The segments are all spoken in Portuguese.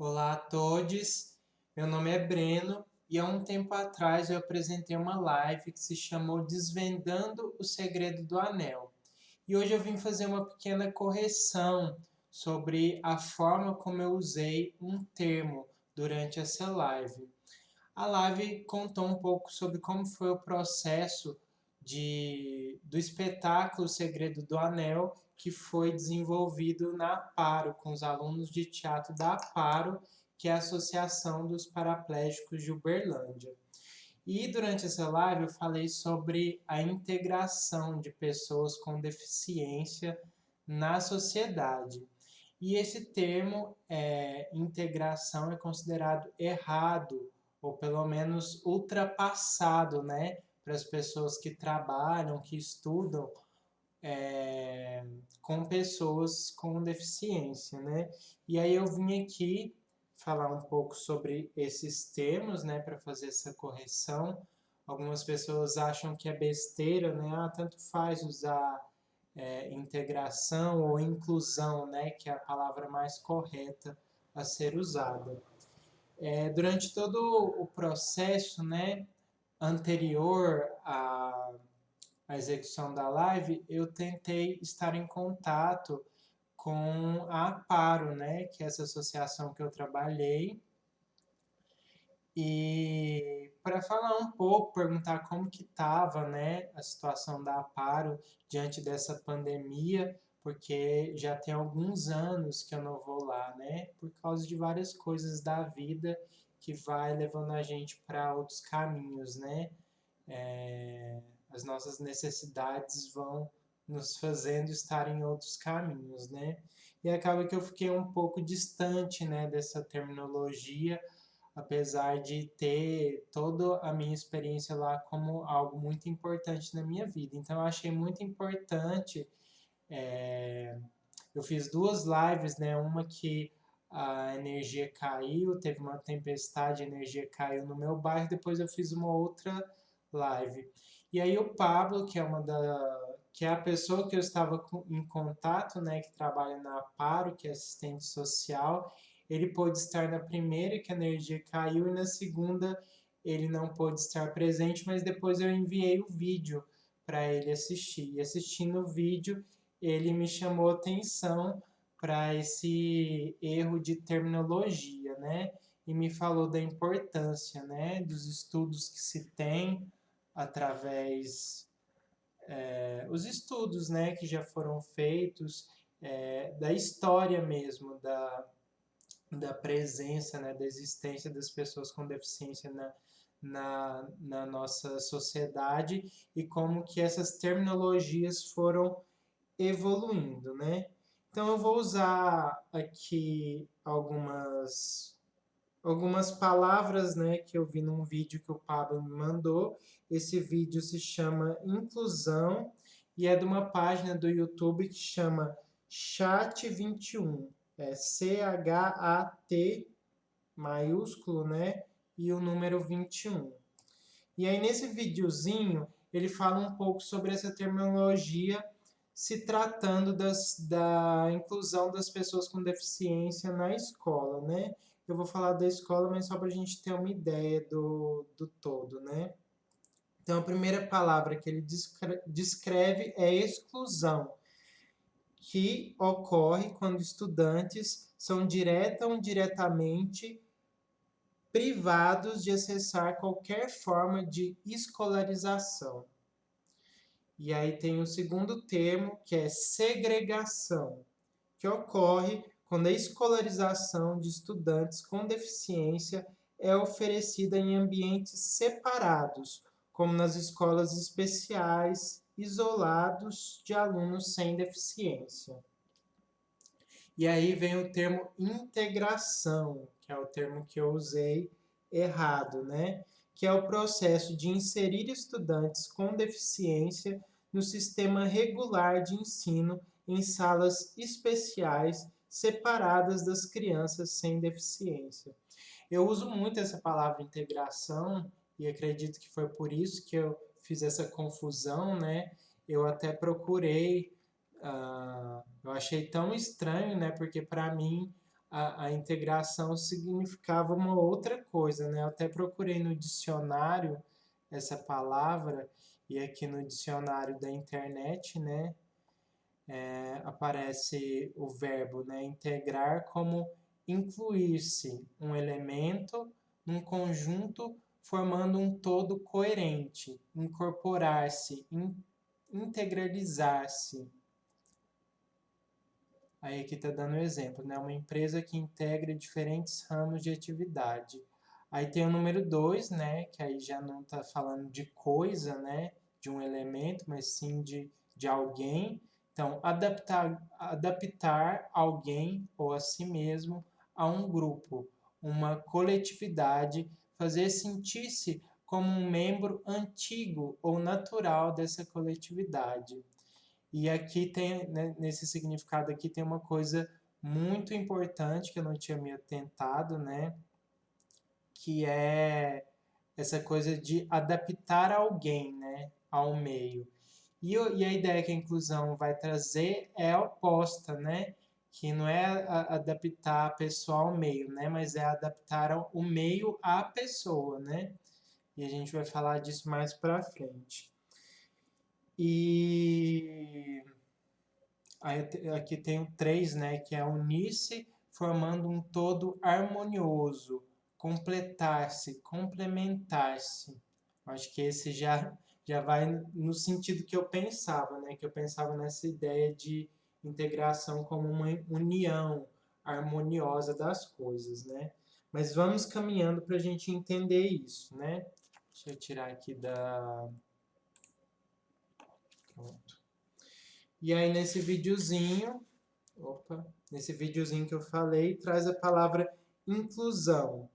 Olá a todos, meu nome é Breno e há um tempo atrás eu apresentei uma live que se chamou Desvendando o Segredo do Anel. E hoje eu vim fazer uma pequena correção sobre a forma como eu usei um termo durante essa live. A live contou um pouco sobre como foi o processo do espetáculo Segredo do Anel, que foi desenvolvido na Aparo, com os alunos de teatro da Aparo, que é a Associação dos Paraplégicos de Uberlândia. E durante essa live eu falei sobre a integração de pessoas com deficiência na sociedade. E esse termo, integração, é considerado errado, ou pelo menos ultrapassado, né, para as pessoas que trabalham, que estudam com pessoas com deficiência, né? E aí eu vim aqui falar um pouco sobre esses termos, né, para fazer essa correção. Algumas pessoas acham que é besteira, né? Ah, tanto faz usar integração ou inclusão, né, que é a palavra mais correta a ser usada. Durante todo o processo, né, anterior à execução da live, eu tentei estar em contato com a Aparo, né, que é essa associação que eu trabalhei, e para falar um pouco, perguntar como que estava, né, a situação da Aparo diante dessa pandemia, porque já tem alguns anos que eu não vou lá, né, por causa de várias coisas da vida que vai levando a gente para outros caminhos, né? As nossas necessidades vão nos fazendo estar em outros caminhos, né? E acaba que eu fiquei um pouco distante, né, dessa terminologia, apesar de ter toda a minha experiência lá como algo muito importante na minha vida. Então eu achei muito importante. Eu fiz duas lives, né? Uma que a energia caiu, teve uma tempestade, a energia caiu no meu bairro, depois eu fiz uma outra live. E aí o Pablo, que é a pessoa que eu estava em contato, né, que trabalha na Aparo, que é assistente social, ele pôde estar na primeira, que a energia caiu, e na segunda ele não pôde estar presente, mas depois eu enviei o vídeo para ele assistir. E assistindo o vídeo, ele me chamou atenção para esse erro de terminologia, né? E me falou da importância, né, dos estudos que se tem através os estudos, né, que já foram feitos, da história mesmo da presença, né, da existência das pessoas com deficiência na nossa sociedade e como que essas terminologias foram evoluindo, né? Então eu vou usar aqui algumas palavras, né, que eu vi num vídeo que o Pablo me mandou. Esse vídeo se chama Inclusão e é de uma página do YouTube que chama Chat21. É CHAT maiúsculo, né? E o número 21. E aí nesse videozinho ele fala um pouco sobre essa terminologia se tratando da inclusão das pessoas com deficiência na escola, né? Eu vou falar da escola, mas só para a gente ter uma ideia do todo, né? Então, a primeira palavra que ele descreve é exclusão, que ocorre quando estudantes são direta ou indiretamente privados de acessar qualquer forma de escolarização. E aí tem o segundo termo, que é segregação, que ocorre quando a escolarização de estudantes com deficiência é oferecida em ambientes separados, como nas escolas especiais, isolados de alunos sem deficiência. E aí vem o termo integração, que é o termo que eu usei errado, né? Que é o processo de inserir estudantes com deficiência no sistema regular de ensino em salas especiais separadas das crianças sem deficiência. Eu uso muito essa palavra integração e acredito que foi por isso que eu fiz essa confusão, né? Eu até procurei, eu achei tão estranho, né? Porque para mim a integração significava uma outra coisa, né? Eu até procurei no dicionário essa palavra, e aqui no dicionário da internet, né, aparece o verbo, né, integrar como incluir-se um elemento num conjunto formando um todo coerente, incorporar-se, integralizar-se. Aí aqui está dando um exemplo, né? Uma empresa que integra diferentes ramos de atividade. Aí tem o número 2, né? Que aí já não está falando de coisa, né? De um elemento, mas sim de alguém. Então, adaptar alguém ou a si mesmo a um grupo, uma coletividade, fazer sentir-se como um membro antigo ou natural dessa coletividade. E aqui tem, né, nesse significado aqui tem uma coisa muito importante que eu não tinha me atentado, né? Que é essa coisa de adaptar alguém, né, ao meio. E a ideia que a inclusão vai trazer é a oposta, né? Que não é adaptar a pessoa ao meio, né? Mas é adaptar o meio à pessoa, né? E a gente vai falar disso mais para frente. E aqui tem o 3, né, que é unir-se formando um todo harmonioso, completar-se, complementar-se. Acho que esse já vai no sentido que eu pensava, né, que eu pensava nessa ideia de integração como uma união harmoniosa das coisas, né? Mas vamos caminhando para a gente entender isso, né? Deixa eu tirar aqui da... Pronto. E aí nesse videozinho que eu falei, traz a palavra inclusão.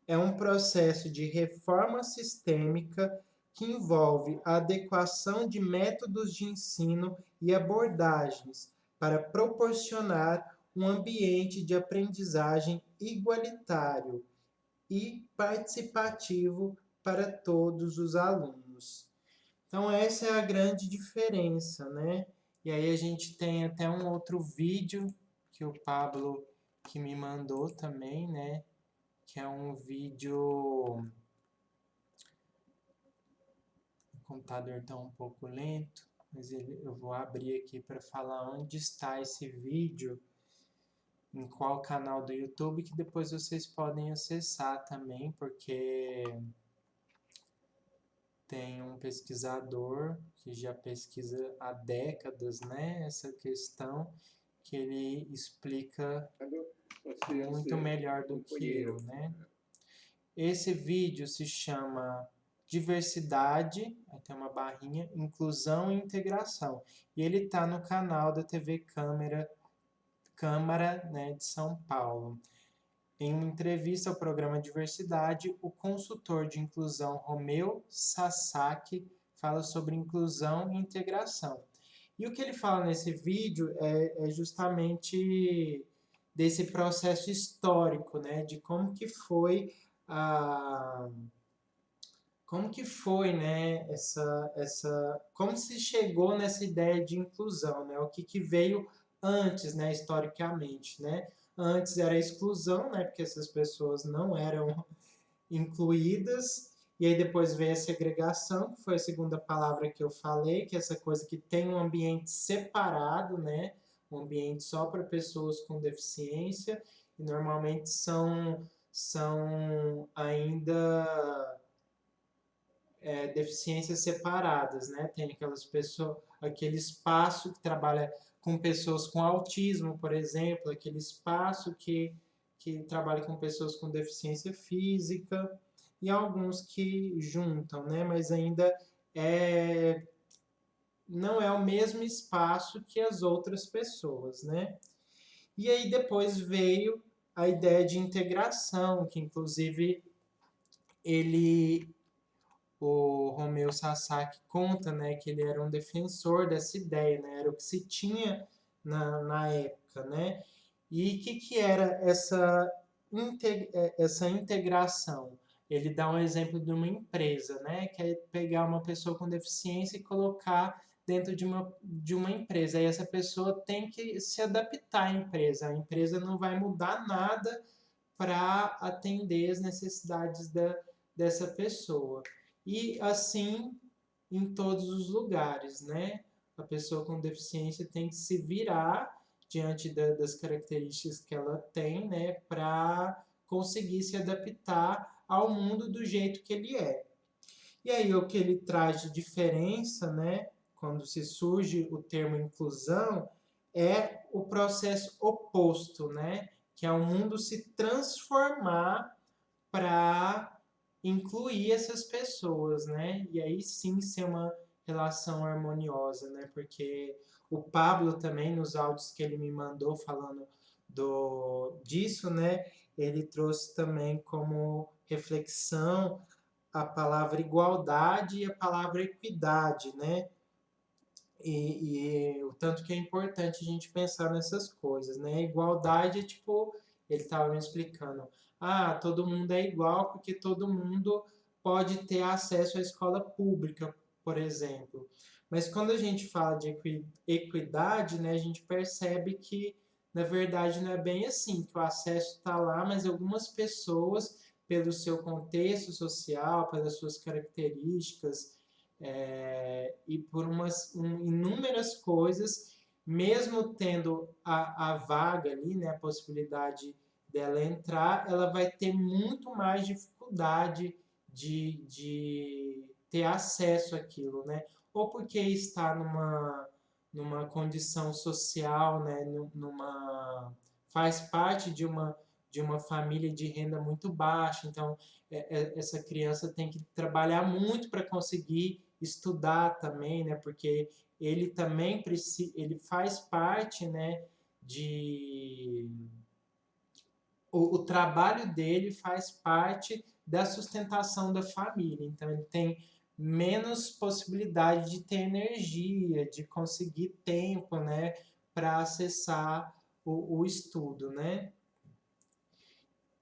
É um processo de reforma sistêmica que envolve a adequação de métodos de ensino e abordagens para proporcionar um ambiente de aprendizagem igualitário e participativo para todos os alunos. Então essa é a grande diferença, né? E aí a gente tem até um outro vídeo que o Pablo que me mandou também, né? Que é um vídeo... O computador está um pouco lento, mas eu vou abrir aqui para falar onde está esse vídeo, em qual canal do YouTube, que depois vocês podem acessar também, porque tem um pesquisador que já pesquisa há décadas, né, essa questão, que ele explica muito melhor do que eu, né? Esse vídeo se chama Diversidade, aí tem uma barrinha, Inclusão e Integração. E ele está no canal da TV Câmara, né, de São Paulo. Em uma entrevista ao programa Diversidade, o consultor de inclusão Romeu Sasaki fala sobre inclusão e integração. E o que ele fala nesse vídeo é justamente desse processo histórico, né, de como que foi né, como se chegou nessa ideia de inclusão, né, o que veio antes, né, historicamente, né? Antes era a exclusão, né, porque essas pessoas não eram incluídas, e aí depois veio a segregação, que foi a segunda palavra que eu falei, que é essa coisa que tem um ambiente separado, né, um ambiente só para pessoas com deficiência, e normalmente são ainda deficiências separadas, né? Tem aquelas pessoas, aquele espaço que trabalha com pessoas com autismo, por exemplo, aquele espaço que trabalha com pessoas com deficiência física, e alguns que juntam, né? Mas ainda não é o mesmo espaço que as outras pessoas, né? E aí depois veio a ideia de integração, que inclusive o Romeu Sasaki conta, né, que ele era um defensor dessa ideia, né, era o que se tinha na época, né? E o que era essa integração? Ele dá um exemplo de uma empresa, né, que é pegar uma pessoa com deficiência e colocar dentro de uma empresa. E essa pessoa tem que se adaptar à empresa. A empresa não vai mudar nada para atender as necessidades dessa pessoa. E assim em todos os lugares, né? A pessoa com deficiência tem que se virar diante das características que ela tem, né, para conseguir se adaptar ao mundo do jeito que ele é. E aí o que ele traz de diferença, né, quando se surge o termo inclusão, é o processo oposto, né, que é o mundo se transformar para incluir essas pessoas, né? E aí sim ser uma relação harmoniosa, né? Porque o Pablo também, nos áudios que ele me mandou falando disso, né? Ele trouxe também como reflexão a palavra igualdade e a palavra equidade, né? E o tanto que é importante a gente pensar nessas coisas, né? Igualdade é tipo, ele estava me explicando, todo mundo é igual porque todo mundo pode ter acesso à escola pública, por exemplo. Mas quando a gente fala de equidade, né, a gente percebe que, na verdade, não é bem assim, que o acesso está lá, mas algumas pessoas, pelo seu contexto social, pelas suas características, e por inúmeras coisas, mesmo tendo a vaga ali, né, a possibilidade dela entrar, ela vai ter muito mais dificuldade de ter acesso àquilo, né? Ou porque está numa condição social, né, faz parte de uma família de renda muito baixa, então essa criança tem que trabalhar muito para conseguir estudar também, né? Porque ele também precisa, ele faz parte, né? O trabalho dele faz parte da sustentação da família. Então ele tem menos possibilidade de ter energia, de conseguir tempo, né? Para acessar o estudo, né?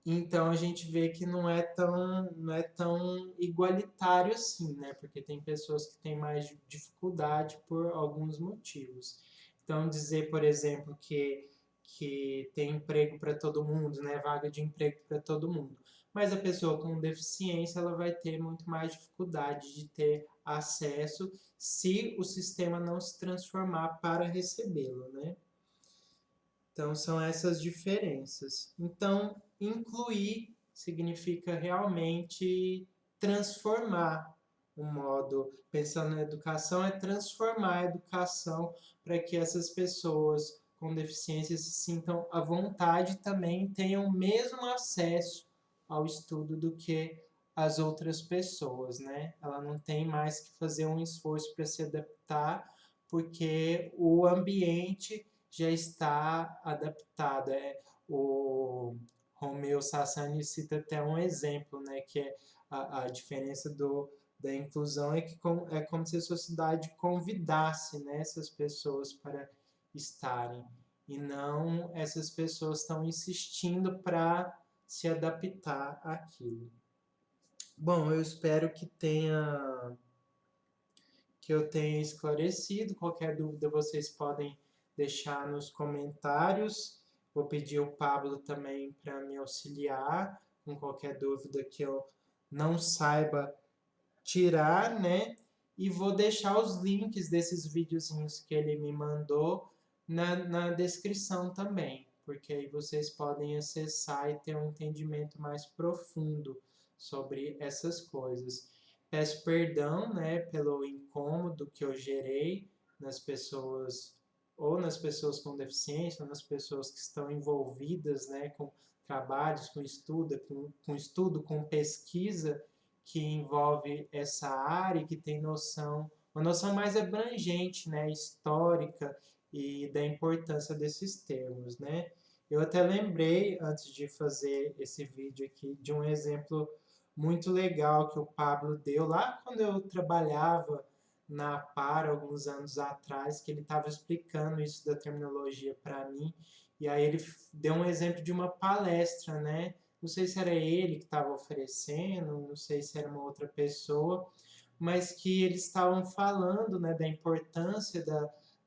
Então a gente vê que não é tão igualitário assim, né? Porque tem pessoas que têm mais dificuldade por alguns motivos. Então dizer, por exemplo, que tem emprego para todo mundo, né? Vaga de emprego para todo mundo. Mas a pessoa com deficiência ela vai ter muito mais dificuldade de ter acesso se o sistema não se transformar para recebê-lo, né? Então, são essas diferenças. Então, incluir significa realmente transformar o modo, pensando na educação, é transformar a educação para que essas pessoas com deficiência se sintam à vontade e também tenham o mesmo acesso ao estudo do que as outras pessoas, né? Ela não tem mais que fazer um esforço para se adaptar, porque o ambiente já está adaptado. O Romeu Sassani cita até um exemplo, né, que é a diferença da inclusão é como se a sociedade convidasse, né, essas pessoas para estarem, e não essas pessoas estão insistindo para se adaptar àquilo. Bom, eu espero que eu tenha esclarecido. Qualquer dúvida vocês podem deixar nos comentários. Vou pedir ao Pablo também para me auxiliar com qualquer dúvida que eu não saiba tirar, né? E vou deixar os links desses videozinhos que ele me mandou na descrição também, porque aí vocês podem acessar e ter um entendimento mais profundo sobre essas coisas. Peço perdão, né, pelo incômodo que eu gerei nas pessoas, ou nas pessoas com deficiência, ou nas pessoas que estão envolvidas, né, com trabalhos, com pesquisa que envolve essa área e que tem uma noção mais abrangente, né, histórica e da importância desses termos, né? Eu até lembrei, antes de fazer esse vídeo aqui, de um exemplo muito legal que o Pablo deu lá quando eu trabalhava na PAR alguns anos atrás, que ele estava explicando isso da terminologia para mim, e aí ele deu um exemplo de uma palestra, né? Não sei se era ele que estava oferecendo, não sei se era uma outra pessoa, mas que eles estavam falando, né, da importância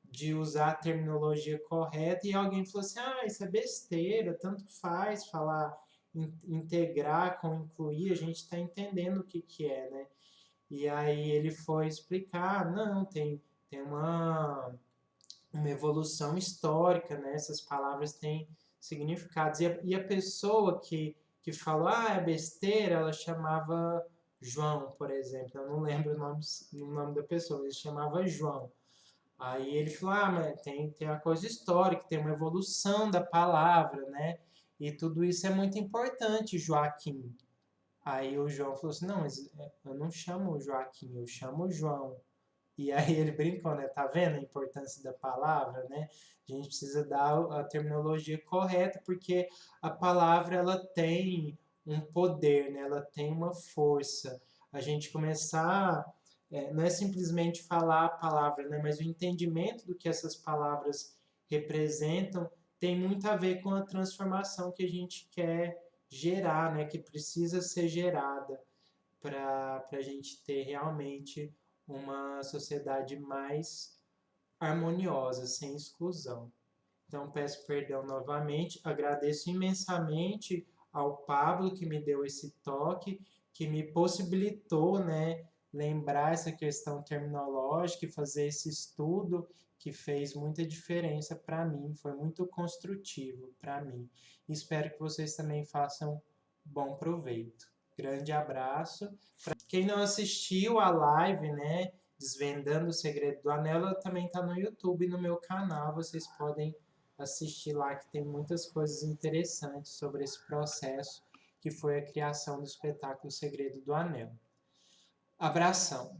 de usar a terminologia correta, e alguém falou assim, isso é besteira, tanto faz falar integrar com incluir, a gente está entendendo o que é, né? E aí ele foi explicar, não, tem uma evolução histórica, né? Essas palavras têm significados. E a pessoa que falou, é besteira, ela chamava João, por exemplo. Eu não lembro o nome da pessoa, ele chamava João. Aí ele falou, mas tem uma coisa histórica, tem uma evolução da palavra, né? E tudo isso é muito importante, Joaquim. Aí o João falou assim, não, mas eu não chamo Joaquim, eu chamo João. E aí ele brincou, né? Tá vendo a importância da palavra, né? A gente precisa dar a terminologia correta, porque a palavra ela tem um poder, né? Ela tem uma força. A gente começar, não é simplesmente falar a palavra, né? Mas o entendimento do que essas palavras representam tem muito a ver com a transformação que a gente quer gerar, né? Que precisa ser gerada para a gente ter realmente uma sociedade mais harmoniosa, sem exclusão. Então, peço perdão novamente, agradeço imensamente ao Pablo que me deu esse toque, que me possibilitou, né, lembrar essa questão terminológica e fazer esse estudo que fez muita diferença para mim, foi muito construtivo para mim. Espero que vocês também façam bom proveito. Grande abraço. Pra quem não assistiu a live, né, Desvendando o Segredo do Anel, ela também está no YouTube, no meu canal, vocês podem assistir lá, que tem muitas coisas interessantes sobre esse processo que foi a criação do espetáculo Segredo do Anel. Abração!